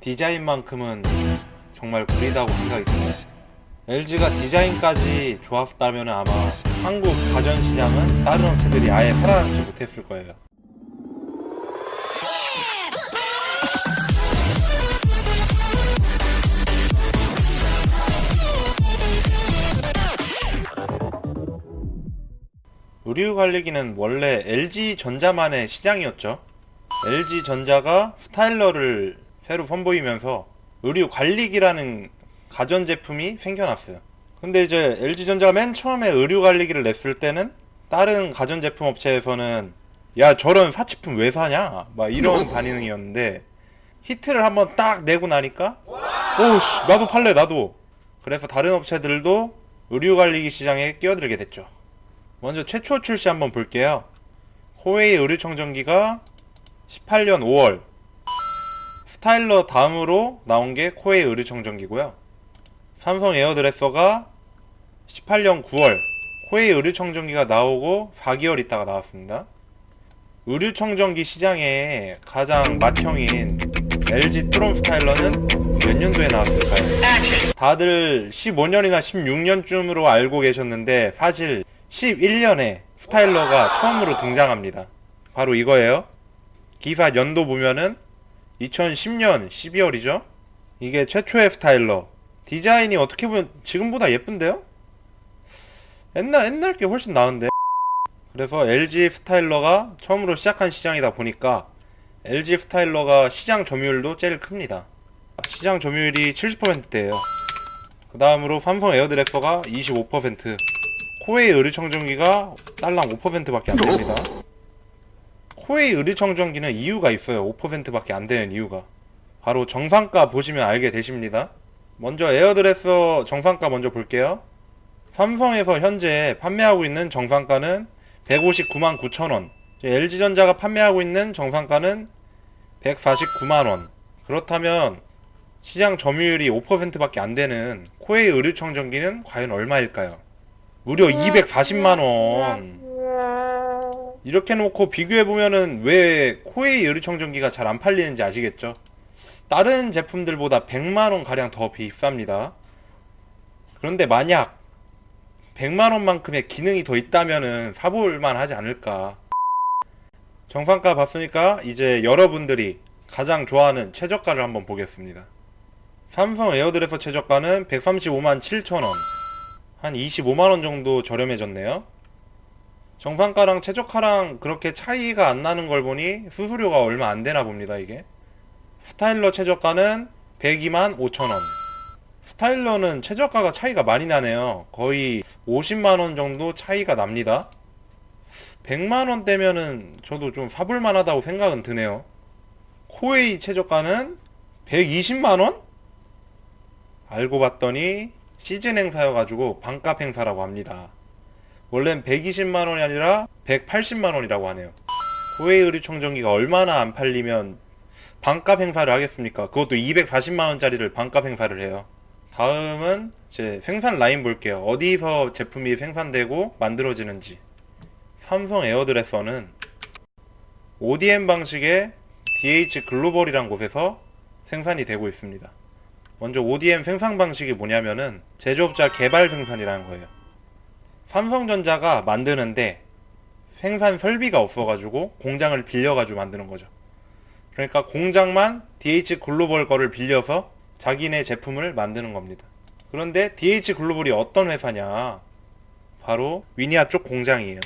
디자인만큼은 정말 구리다고 생각이 듭니다. LG가 디자인까지 좋았다면 아마 한국 가전시장은 다른 업체들이 아예 살아남지 못했을 거예요. 의류관리기는 원래 LG전자만의 시장이었죠. LG전자가 스타일러를 새로 선보이면서 의류관리기라는 가전제품이 생겨났어요. 근데 이제 LG전자가 맨 처음에 의류관리기를 냈을 때는 다른 가전제품 업체에서는 야 저런 사치품 왜 사냐? 막 이런 반응이었는데 히트를 한번 딱 내고 나니까 오우씨 나도 팔래 나도. 그래서 다른 업체들도 의류관리기 시장에 끼어들게 됐죠. 먼저 최초 출시 한번 볼게요. 코웨이 의류청정기가 18년 5월 스타일러 다음으로 나온 게 코웨이 의류청정기고요. 삼성 에어드레서가 18년 9월 코웨이 의류청정기가 나오고 4개월 있다가 나왔습니다. 의류청정기 시장에 가장 맏형인 LG 트롬 스타일러는 몇 년도에 나왔을까요? 다들 15년이나 16년쯤으로 알고 계셨는데 사실 11년에 스타일러가 처음으로 등장합니다. 바로 이거예요. 기사 연도 보면은 2010년 12월이죠. 이게 최초의 스타일러. 디자인이 어떻게 보면 지금보다 예쁜데요? 옛날 게 훨씬 나은데. 그래서 LG 스타일러가 처음으로 시작한 시장이다 보니까 LG 스타일러가 시장 점유율도 제일 큽니다. 시장 점유율이 70%대예요. 그 다음으로 삼성 에어드레서가 25%, 코웨이 의류청정기가 딸랑 5%밖에 안됩니다. 코웨이 의류청정기는 이유가 있어요. 5%밖에 안되는 이유가. 바로 정상가 보시면 알게 되십니다. 먼저 에어드레서 정상가 먼저 볼게요. 삼성에서 현재 판매하고 있는 정상가는 159만 9천원, LG전자가 판매하고 있는 정상가는 149만원. 그렇다면 시장 점유율이 5%밖에 안되는 코웨이 의류청정기는 과연 얼마일까요? 무려 240만원. 이렇게 놓고 비교해보면은 왜 코웨이 의류청정기가 잘 안 팔리는지 아시겠죠? 다른 제품들보다 100만원 가량 더 비쌉니다. 그런데 만약 100만원만큼의 기능이 더 있다면은 사볼만 하지 않을까. 정상가 봤으니까 이제 여러분들이 가장 좋아하는 최저가를 한번 보겠습니다. 삼성 에어드레서 최저가는 135만 7천원, 한 25만원 정도 저렴해졌네요. 정상가랑 최저가랑 그렇게 차이가 안 나는 걸 보니 수수료가 얼마 안 되나 봅니다. 이게 스타일러 최저가는 102만 5천원. 스타일러는 최저가가 차이가 많이 나네요. 거의 50만원 정도 차이가 납니다. 100만원대면은 저도 좀 사볼만 하다고 생각은 드네요. 코웨이 최저가는 120만원? 알고 봤더니 시즌 행사여가지고 반값 행사라고 합니다. 원래는 120만원이 아니라 180만원이라고 하네요. 코웨이 의류청정기가 얼마나 안 팔리면 반값 행사를 하겠습니까? 그것도 240만원짜리를 반값 행사를 해요. 다음은 제 생산 라인 볼게요. 어디서 제품이 생산되고 만들어지는지. 삼성 에어드레서는 ODM 방식의 DH 글로벌이란 곳에서 생산이 되고 있습니다. 먼저 ODM 생산 방식이 뭐냐면은 제조업자 개발 생산이라는 거예요. 삼성전자가 만드는데 생산 설비가 없어가지고 공장을 빌려가지고 만드는 거죠. 그러니까 공장만 DH 글로벌 거를 빌려서 자기네 제품을 만드는 겁니다. 그런데 DH 글로벌이 어떤 회사냐? 바로 위니아 쪽 공장이에요.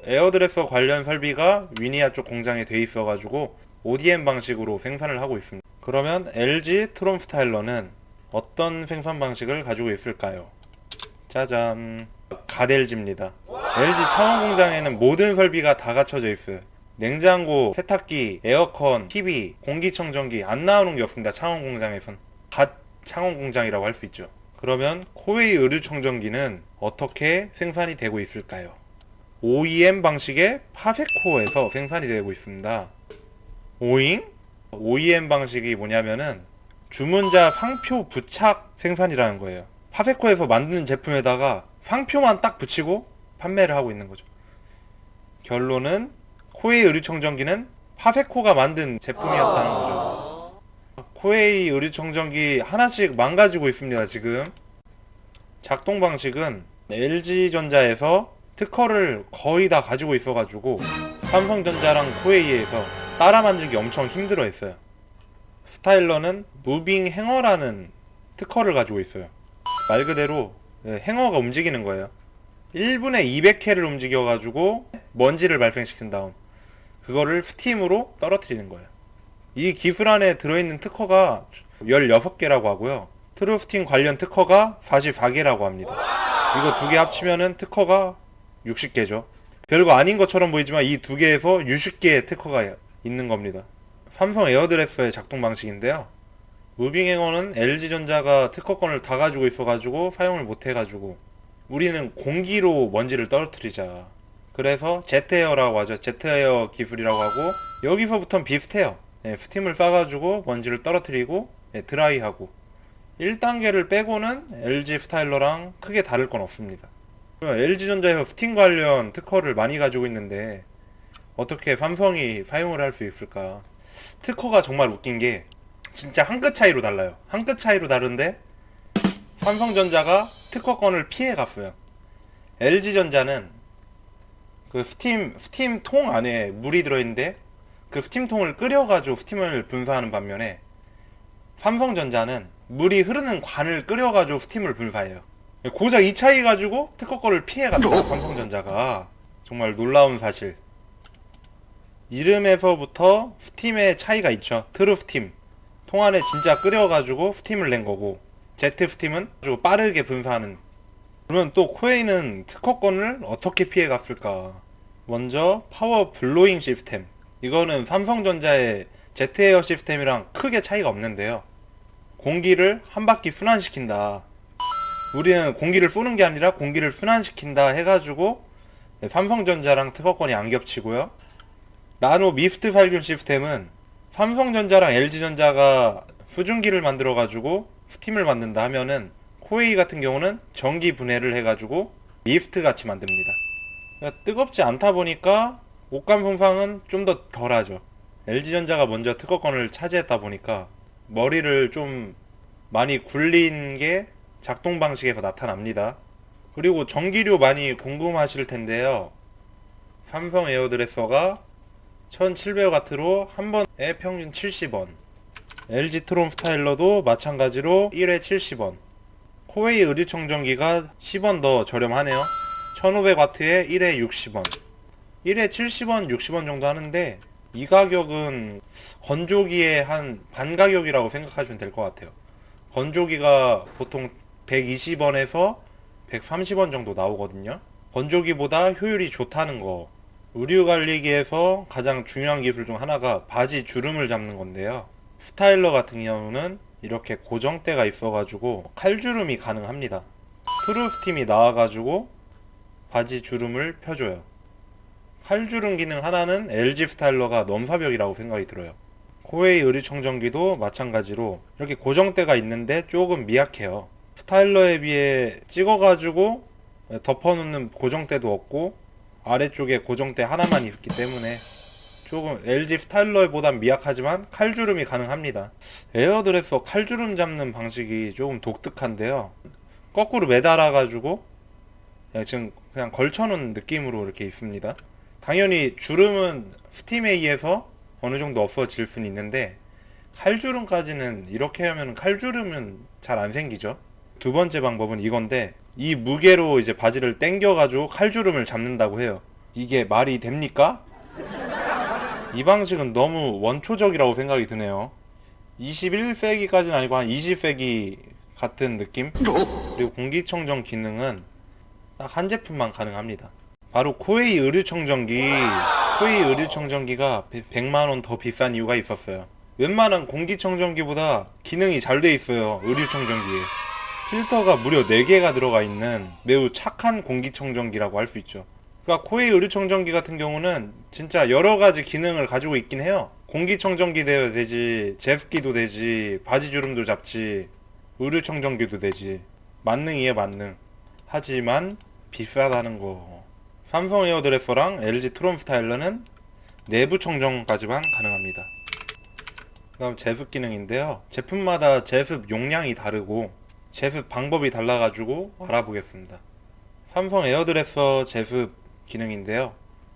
에어드레서 관련 설비가 위니아 쪽 공장에 돼 있어가지고 ODM 방식으로 생산을 하고 있습니다. 그러면 LG 트롬 스타일러는 어떤 생산 방식을 가지고 있을까요? 짜잔, 가델지입니다. LG 창원 공장에는 모든 설비가 다 갖춰져 있어요. 냉장고, 세탁기, 에어컨, TV, 공기청정기 안 나오는 게 없습니다. 창원 공장에선 갓 창원 공장이라고 할 수 있죠. 그러면 코웨이 의류청정기는 어떻게 생산이 되고 있을까요? OEM 방식의 파페코에서 생산이 되고 있습니다. 오잉? OEM 방식이 뭐냐면은 주문자 상표 부착 생산이라는 거예요. 파페코에서 만드는 제품에다가 상표만 딱 붙이고 판매를 하고 있는 거죠. 결론은 코웨이 의류청정기는 파페코가 만든 제품이었다는 거죠. 코웨이 의류청정기 하나씩 망가지고 있습니다. 지금 작동 방식은 LG전자에서 특허를 거의 다 가지고 있어가지고 삼성전자랑 코웨이에서 따라 만들기 엄청 힘들어 했어요. 스타일러는 무빙 행어라는 특허를 가지고 있어요. 말 그대로 행어가 움직이는 거예요. 1분에 200회를 움직여가지고 먼지를 발생시킨 다음 그거를 스팀으로 떨어뜨리는 거예요. 이 기술 안에 들어있는 특허가 16개라고 하고요. 트루스팀 관련 특허가 44개라고 합니다. 이거 두 개 합치면은 특허가 60개죠. 별거 아닌 것처럼 보이지만 이 두 개에서 60개의 특허가 있는 겁니다. 삼성 에어드레서의 작동 방식인데요. 무빙 행어는 LG전자가 특허권을 다 가지고 있어가지고 사용을 못해가지고 우리는 공기로 먼지를 떨어뜨리자. 그래서 제트에어라고 하죠. 제트에어 기술이라고 하고 여기서부터는 비슷해요. 스팀을 쏴가지고 먼지를 떨어뜨리고 드라이하고 1단계를 빼고는 LG 스타일러랑 크게 다를 건 없습니다. LG전자에서 스팀 관련 특허를 많이 가지고 있는데 어떻게 삼성이 사용을 할 수 있을까? 특허가 정말 웃긴 게 진짜 한 끗 차이로 달라요. 한 끗 차이로 다른데 삼성전자가 특허권을 피해 갔어요. LG전자는 그 스팀 통 안에 물이 들어있는데 그 스팀통을 끓여가지고 스팀을 분사하는 반면에 삼성전자는 물이 흐르는 관을 끓여가지고 스팀을 분사해요. 고작 이 차이 가지고 특허권을 피해갔다. 삼성전자가. 정말 놀라운 사실. 이름에서부터 스팀의 차이가 있죠. 트루 스팀 통 안에 진짜 끓여가지고 스팀을 낸 거고 제트 스팀은 아주 빠르게 분사하는. 그러면 또 코웨이는 특허권을 어떻게 피해갔을까? 먼저 파워 블로잉 시스템. 이거는 삼성전자의 제트에어 시스템이랑 크게 차이가 없는데요. 공기를 한 바퀴 순환시킨다. 우리는 공기를 쏘는 게 아니라 공기를 순환시킨다 해가지고 삼성전자랑 특허권이 안 겹치고요. 나노 미스트 살균 시스템은 삼성전자랑 LG전자가 수증기를 만들어가지고 스팀을 만든다 하면은 코웨이 같은 경우는 전기 분해를 해가지고 미스트 같이 만듭니다. 그러니까 뜨겁지 않다 보니까 옷감 손상은 좀 더 덜하죠. LG전자가 먼저 특허권을 차지했다 보니까 머리를 좀 많이 굴린 게 작동 방식에서 나타납니다. 그리고 전기료 많이 궁금하실 텐데요. 삼성 에어드레서가 1700W로 한 번에 평균 70원. LG 트롬 스타일러도 마찬가지로 1회 70원. 코웨이 의류청정기가 10원 더 저렴하네요. 1500W에 1회 60원. 1회 70원, 60원 정도 하는데 이 가격은 건조기의 한 반 가격이라고 생각하시면 될 것 같아요. 건조기가 보통 120원에서 130원 정도 나오거든요. 건조기보다 효율이 좋다는 거. 의류관리기에서 가장 중요한 기술 중 하나가 바지 주름을 잡는 건데요. 스타일러 같은 경우는 이렇게 고정대가 있어가지고 칼주름이 가능합니다. 트루스팀이 나와가지고 바지 주름을 펴줘요. 칼주름 기능 하나는 LG 스타일러가 넘사벽이라고 생각이 들어요. 코웨이 의류청정기도 마찬가지로 이렇게 고정대가 있는데 조금 미약해요. 스타일러에 비해 찍어가지고 덮어놓는 고정대도 없고 아래쪽에 고정대 하나만 있기 때문에 조금 LG 스타일러보단 미약하지만 칼주름이 가능합니다. 에어드레서 칼주름 잡는 방식이 조금 독특한데요. 거꾸로 매달아가지고 지금 그냥 걸쳐놓은 느낌으로 이렇게 있습니다. 당연히 주름은 스팀에 의해서 어느 정도 없어질 수는 있는데 칼주름까지는 이렇게 하면 칼주름은 잘 안 생기죠. 두 번째 방법은 이건데 이 무게로 이제 바지를 당겨가지고 칼주름을 잡는다고 해요. 이게 말이 됩니까? 이 방식은 너무 원초적이라고 생각이 드네요. 21세기까지는 아니고 한 20세기 같은 느낌? 그리고 공기청정 기능은 딱 한 제품만 가능합니다. 바로 코웨이 의류청정기. 코웨이 의류청정기가 100만원 더 비싼 이유가 있었어요. 웬만한 공기청정기보다 기능이 잘 돼 있어요. 의류청정기에 필터가 무려 4개가 들어가 있는 매우 착한 공기청정기라고 할 수 있죠. 그러니까 코웨이 의류청정기 같은 경우는 진짜 여러가지 기능을 가지고 있긴 해요. 공기청정기 되어야 되지, 제습기도 되지, 바지주름도 잡지, 의류청정기도 되지. 만능이에요, 만능. 하지만 비싸다는 거. 삼성 에어드레서랑 LG 트롬 스타일러는 내부 청정까지만 가능합니다. 그다음 제습 기능인데요. 제품마다 제습 용량이 다르고 제습 방법이 달라가지고 알아보겠습니다. 삼성 에어드레서 제습 기능인데요.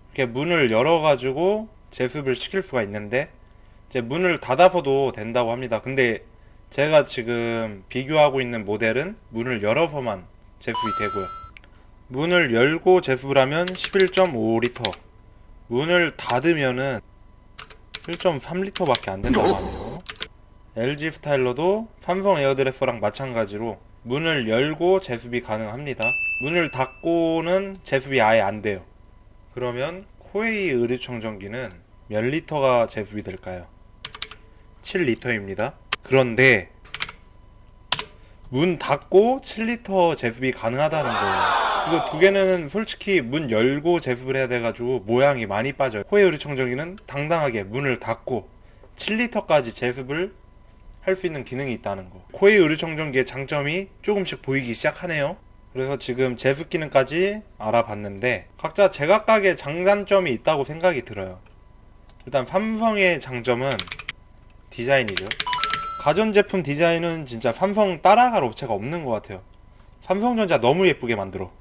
이렇게 문을 열어가지고 제습을 시킬 수가 있는데 이제 문을 닫아서도 된다고 합니다. 근데 제가 지금 비교하고 있는 모델은 문을 열어서만 제습이 되고요. 문을 열고 제습을 하면 11.5리터, 문을 닫으면은 1.3리터 밖에 안 된다고 하네요. LG 스타일러도 삼성 에어드레서랑 마찬가지로 문을 열고 제습이 가능합니다. 문을 닫고는 제습이 아예 안 돼요. 그러면 코웨이 의류청정기는 몇 리터가 제습이 될까요? 7리터입니다. 그런데 문 닫고 7리터 제습이 가능하다는 거예요. 이거 두 개는 솔직히 문 열고 제습을 해야 돼가지고 모양이 많이 빠져요. 코웨이 의류청정기는 당당하게 문을 닫고 7리터까지 제습을 할 수 있는 기능이 있다는 거. 코웨이 의류청정기의 장점이 조금씩 보이기 시작하네요. 그래서 지금 제습 기능까지 알아봤는데 각자 제각각의 장단점이 있다고 생각이 들어요. 일단 삼성의 장점은 디자인이죠. 가전제품 디자인은 진짜 삼성 따라갈 업체가 없는 것 같아요. 삼성전자 너무 예쁘게 만들어.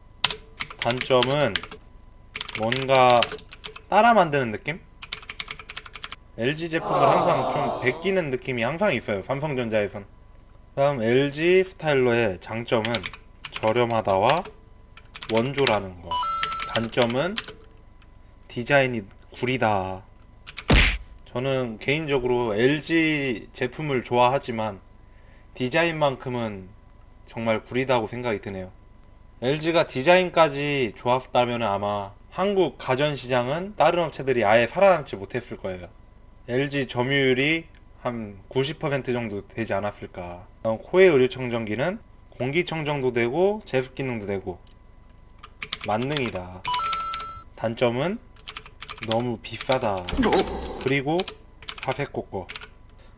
단점은 뭔가 따라 만드는 느낌? LG 제품을 항상 좀 베끼는 느낌이 항상 있어요, 삼성전자에선. 다음 LG 스타일러의 장점은 저렴하다와 원조라는 거. 단점은 디자인이 구리다. 저는 개인적으로 LG 제품을 좋아하지만 디자인만큼은 정말 구리다고 생각이 드네요. LG가 디자인까지 좋았다면 아마 한국 가전시장은 다른 업체들이 아예 살아남지 못했을 거예요. LG 점유율이 한 90% 정도 되지 않았을까. 코웨이 의류청정기는 공기청정도 되고 제습 기능도 되고 만능이다. 단점은 너무 비싸다. 그리고 카페코코.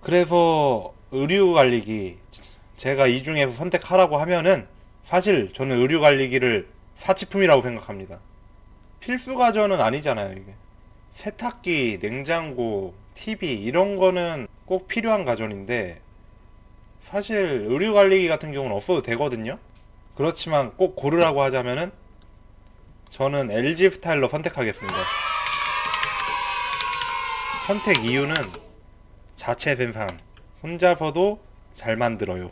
그래서 의류관리기, 제가 이 중에서 선택하라고 하면은 사실 저는 의류관리기를 사치품이라고 생각합니다. 필수가전은 아니잖아요. 이게 세탁기, 냉장고, TV 이런 거는 꼭 필요한 가전인데 사실 의류관리기 같은 경우는 없어도 되거든요. 그렇지만 꼭 고르라고 하자면은 저는 LG 스타일러 선택하겠습니다. 선택 이유는 자체 생산, 혼자서도 잘 만들어요.